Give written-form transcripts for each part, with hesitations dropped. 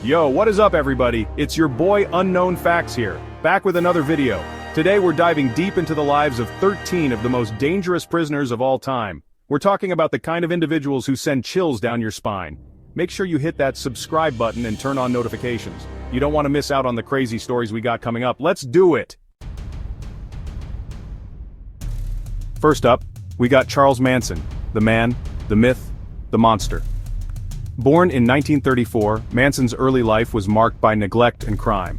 Yo, what is up everybody? It's your boy Unknown Facts here, back with another video. Today we're diving deep into the lives of 13 of the most dangerous prisoners of all time. We're talking about the kind of individuals who send chills down your spine. Make sure you hit that subscribe button and turn on notifications. You don't want to miss out on the crazy stories we got coming up. Let's do it! First up, we got Charles Manson, the man, the myth, the monster. Born in 1934, Manson's early life was marked by neglect and crime.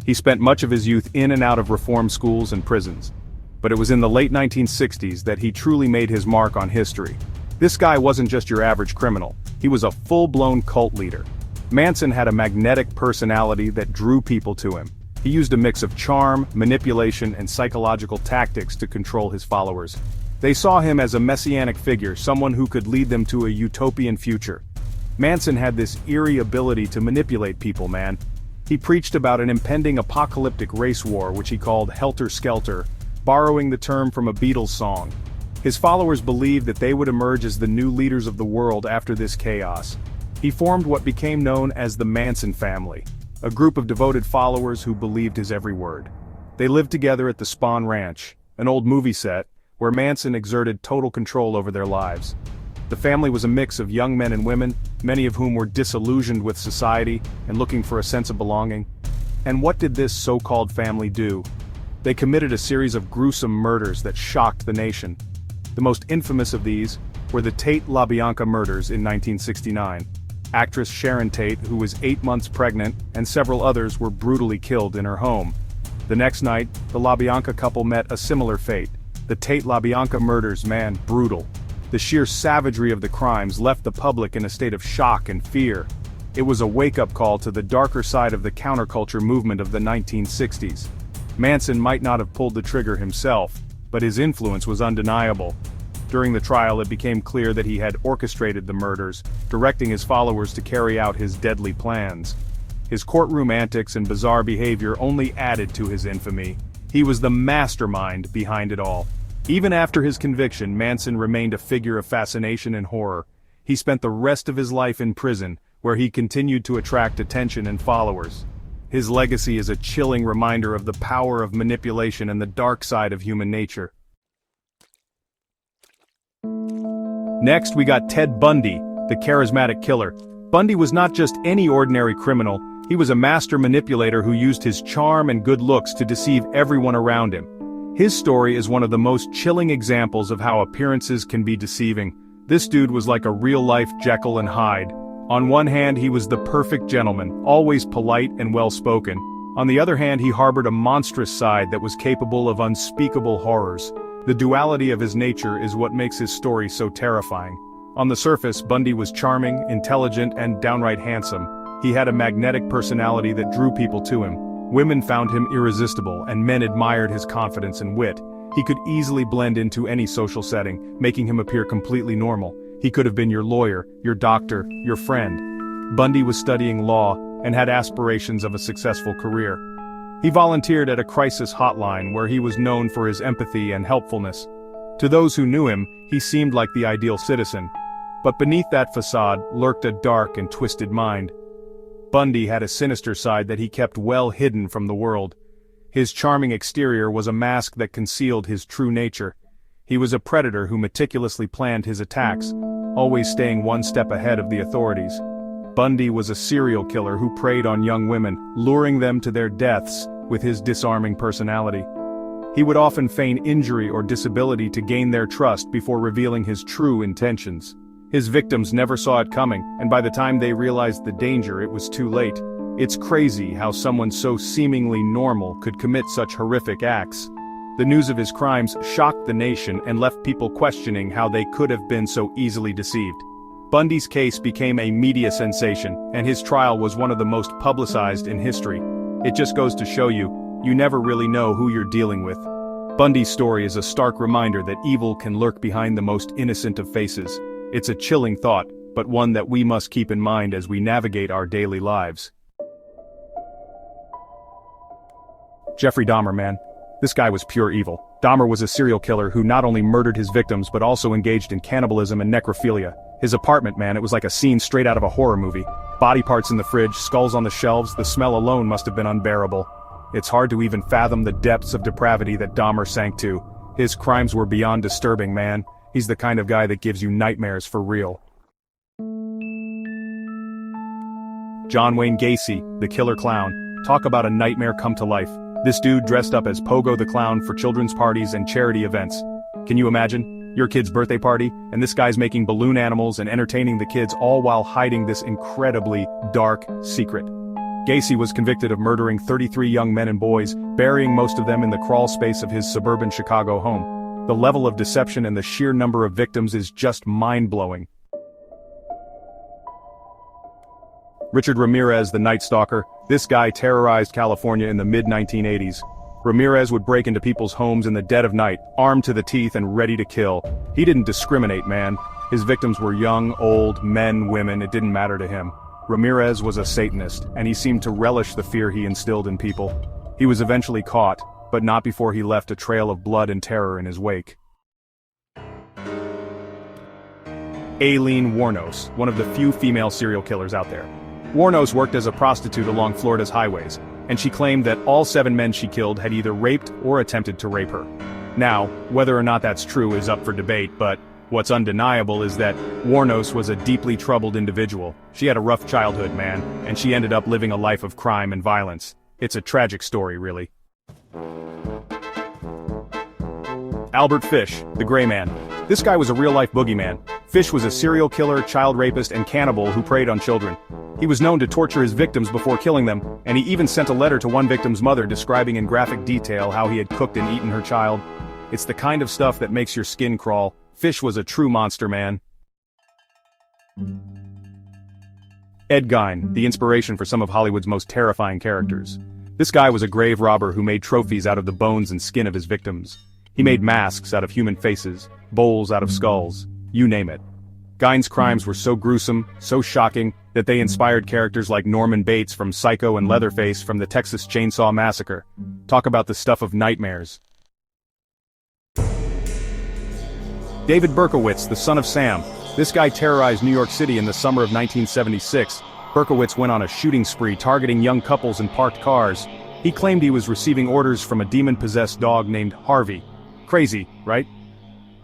He spent much of his youth in and out of reform schools and prisons. But it was in the late 1960s that he truly made his mark on history. This guy wasn't just your average criminal, he was a full-blown cult leader. Manson had a magnetic personality that drew people to him. He used a mix of charm, manipulation, and psychological tactics to control his followers. They saw him as a messianic figure, someone who could lead them to a utopian future. Manson had this eerie ability to manipulate people, man. He preached about an impending apocalyptic race war which he called Helter Skelter, borrowing the term from a Beatles song. His followers believed that they would emerge as the new leaders of the world after this chaos. He formed what became known as the Manson family, a group of devoted followers who believed his every word. They lived together at the Spahn Ranch, an old movie set, where Manson exerted total control over their lives. The family was a mix of young men and women, many of whom were disillusioned with society and looking for a sense of belonging. And what did this so-called family do? They committed a series of gruesome murders that shocked the nation. The most infamous of these were the Tate-LaBianca murders in 1969. Actress Sharon Tate, who was 8 months pregnant, and several others were brutally killed in her home. The next night, the LaBianca couple met a similar fate. The Tate-LaBianca murders, man, brutal. The sheer savagery of the crimes left the public in a state of shock and fear. It was a wake-up call to the darker side of the counterculture movement of the 1960s. Manson might not have pulled the trigger himself, but his influence was undeniable. During the trial it became clear that he had orchestrated the murders, directing his followers to carry out his deadly plans. His courtroom antics and bizarre behavior only added to his infamy. He was the mastermind behind it all. Even after his conviction, Manson remained a figure of fascination and horror. He spent the rest of his life in prison, where he continued to attract attention and followers. His legacy is a chilling reminder of the power of manipulation and the dark side of human nature. Next, we got Ted Bundy, the charismatic killer. Bundy was not just any ordinary criminal, he was a master manipulator who used his charm and good looks to deceive everyone around him. His story is one of the most chilling examples of how appearances can be deceiving. This dude was like a real-life Jekyll and Hyde. On one hand, he was the perfect gentleman, always polite and well-spoken. On the other hand, he harbored a monstrous side that was capable of unspeakable horrors. The duality of his nature is what makes his story so terrifying. On the surface, Bundy was charming, intelligent, and downright handsome. He had a magnetic personality that drew people to him. Women found him irresistible, and men admired his confidence and wit. He could easily blend into any social setting, making him appear completely normal. He could have been your lawyer, your doctor, your friend. Bundy was studying law, and had aspirations of a successful career. He volunteered at a crisis hotline where he was known for his empathy and helpfulness. To those who knew him, he seemed like the ideal citizen. But beneath that facade lurked a dark and twisted mind. Bundy had a sinister side that he kept well hidden from the world. His charming exterior was a mask that concealed his true nature. He was a predator who meticulously planned his attacks, always staying one step ahead of the authorities. Bundy was a serial killer who preyed on young women, luring them to their deaths with his disarming personality. He would often feign injury or disability to gain their trust before revealing his true intentions. His victims never saw it coming, and by the time they realized the danger, it was too late. It's crazy how someone so seemingly normal could commit such horrific acts. The news of his crimes shocked the nation and left people questioning how they could have been so easily deceived. Bundy's case became a media sensation, and his trial was one of the most publicized in history. It just goes to show you, you never really know who you're dealing with. Bundy's story is a stark reminder that evil can lurk behind the most innocent of faces. It's a chilling thought, but one that we must keep in mind as we navigate our daily lives. Jeffrey Dahmer, man. This guy was pure evil. Dahmer was a serial killer who not only murdered his victims but also engaged in cannibalism and necrophilia. His apartment, man, it was like a scene straight out of a horror movie. Body parts in the fridge, skulls on the shelves, the smell alone must have been unbearable. It's hard to even fathom the depths of depravity that Dahmer sank to. His crimes were beyond disturbing, man. He's the kind of guy that gives you nightmares for real. John Wayne Gacy, the killer clown. Talk about a nightmare come to life. This dude dressed up as Pogo the Clown for children's parties and charity events. Can you imagine? Your kid's birthday party, and this guy's making balloon animals and entertaining the kids, all while hiding this incredibly dark secret. Gacy was convicted of murdering 33 young men and boys, burying most of them in the crawl space of his suburban Chicago home. The level of deception and the sheer number of victims is just mind-blowing. Richard Ramirez, the Night Stalker. This guy terrorized California in the mid-1980s. Ramirez would break into people's homes in the dead of night, armed to the teeth and ready to kill. He didn't discriminate, man. His victims were young, old, men, women, it didn't matter to him. Ramirez was a Satanist, and he seemed to relish the fear he instilled in people. He was eventually caught, but not before he left a trail of blood and terror in his wake. Aileen Wuornos, one of the few female serial killers out there. Wuornos worked as a prostitute along Florida's highways, and she claimed that all 7 men she killed had either raped or attempted to rape her. Now, whether or not that's true is up for debate, but what's undeniable is that Wuornos was a deeply troubled individual. She had a rough childhood, man, and she ended up living a life of crime and violence. It's a tragic story, really. Albert Fish, the Gray Man. This guy was a real-life boogeyman. Fish was a serial killer, child rapist, and cannibal who preyed on children. He was known to torture his victims before killing them, and he even sent a letter to one victim's mother describing in graphic detail how he had cooked and eaten her child. It's the kind of stuff that makes your skin crawl. Fish was a true monster, man. Ed Gein, the inspiration for some of Hollywood's most terrifying characters. This guy was a grave robber who made trophies out of the bones and skin of his victims. He made masks out of human faces, bowls out of skulls, you name it. Gein's crimes were so gruesome, so shocking, that they inspired characters like Norman Bates from Psycho and Leatherface from the Texas Chainsaw Massacre. Talk about the stuff of nightmares. David Berkowitz, the son of Sam. This guy terrorized New York City in the summer of 1976. Berkowitz went on a shooting spree targeting young couples in parked cars. He claimed he was receiving orders from a demon-possessed dog named Harvey. Crazy, right?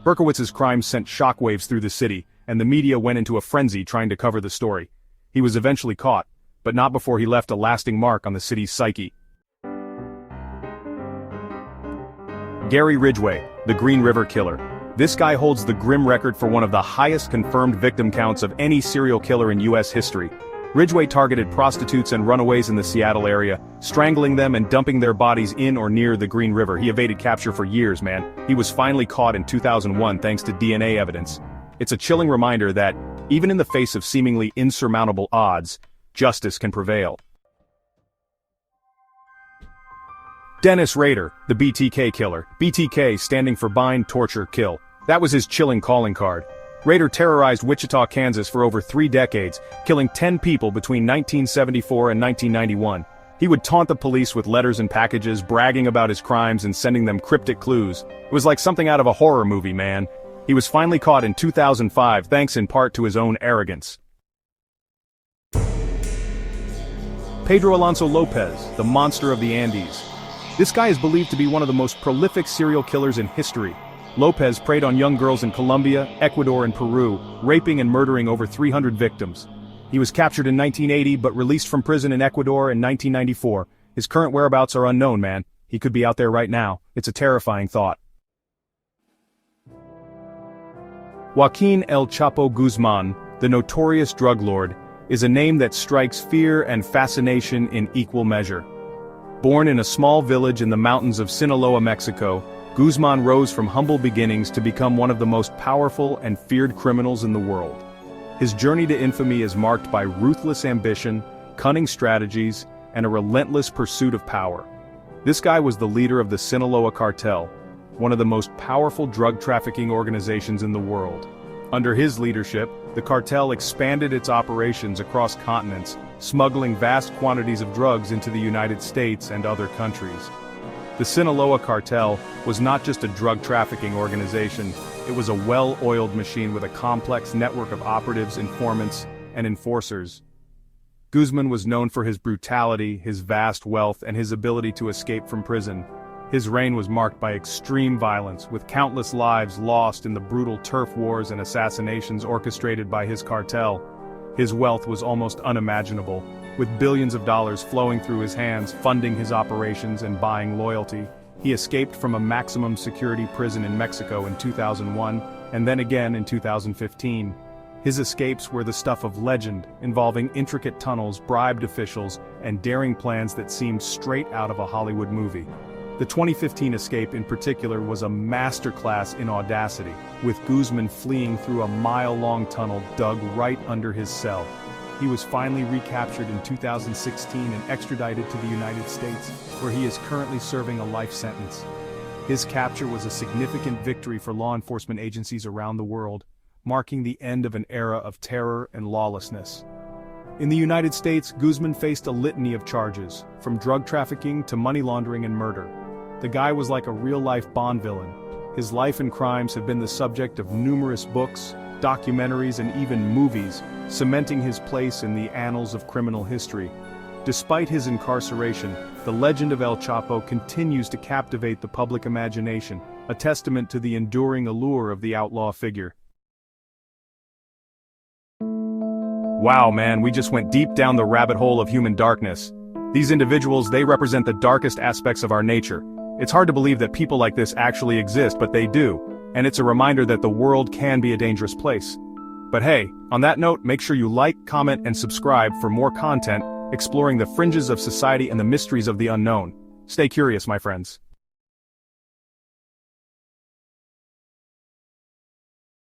Berkowitz's crimes sent shockwaves through the city, and the media went into a frenzy trying to cover the story. He was eventually caught, but not before he left a lasting mark on the city's psyche. Gary Ridgway, the Green River Killer. This guy holds the grim record for one of the highest confirmed victim counts of any serial killer in U.S. history. Ridgway targeted prostitutes and runaways in the Seattle area, strangling them and dumping their bodies in or near the Green River. He evaded capture for years, man. He was finally caught in 2001 thanks to DNA evidence. It's a chilling reminder that, even in the face of seemingly insurmountable odds, justice can prevail. Dennis Rader, the BTK Killer. BTK standing for Bind, Torture, Kill. That was his chilling calling card. Rader terrorized Wichita, Kansas for over 3 decades, killing 10 people between 1974 and 1991. He would taunt the police with letters and packages, bragging about his crimes and sending them cryptic clues. It was like something out of a horror movie, man. He was finally caught in 2005 thanks in part to his own arrogance. Pedro Alonso Lopez, the Monster of the Andes. This guy is believed to be one of the most prolific serial killers in history. Lopez preyed on young girls in Colombia, Ecuador, and Peru, raping and murdering over 300 victims. He was captured in 1980 but released from prison in Ecuador in 1994. His current whereabouts are unknown, man. He could be out there right now. It's a terrifying thought. Joaquin El Chapo Guzman, the notorious drug lord, is a name that strikes fear and fascination in equal measure. Born in a small village in the mountains of Sinaloa, Mexico, Guzman rose from humble beginnings to become one of the most powerful and feared criminals in the world. His journey to infamy is marked by ruthless ambition, cunning strategies, and a relentless pursuit of power. This guy was the leader of the Sinaloa Cartel, one of the most powerful drug trafficking organizations in the world. Under his leadership, the cartel expanded its operations across continents, smuggling vast quantities of drugs into the United States and other countries. The Sinaloa Cartel was not just a drug trafficking organization, it was a well-oiled machine with a complex network of operatives, informants, and enforcers. Guzman was known for his brutality, his vast wealth, and his ability to escape from prison. His reign was marked by extreme violence, with countless lives lost in the brutal turf wars and assassinations orchestrated by his cartel. His wealth was almost unimaginable, with billions of dollars flowing through his hands, funding his operations and buying loyalty. He escaped from a maximum security prison in Mexico in 2001, and then again in 2015. His escapes were the stuff of legend, involving intricate tunnels, bribed officials, and daring plans that seemed straight out of a Hollywood movie. The 2015 escape in particular was a masterclass in audacity, with Guzman fleeing through a mile-long tunnel dug right under his cell. He was finally recaptured in 2016 and extradited to the United States, where he is currently serving a life sentence. His capture was a significant victory for law enforcement agencies around the world, marking the end of an era of terror and lawlessness. In the United States, Guzman faced a litany of charges, from drug trafficking to money laundering and murder. The guy was like a real-life Bond villain. His life and crimes have been the subject of numerous books, documentaries, and even movies, cementing his place in the annals of criminal history. Despite his incarceration, the legend of El Chapo continues to captivate the public imagination, a testament to the enduring allure of the outlaw figure. Wow, man, we just went deep down the rabbit hole of human darkness. These individuals, they represent the darkest aspects of our nature. It's hard to believe that people like this actually exist, but they do, and it's a reminder that the world can be a dangerous place. But hey, on that note, make sure you like, comment, and subscribe for more content exploring the fringes of society and the mysteries of the unknown. Stay curious, my friends.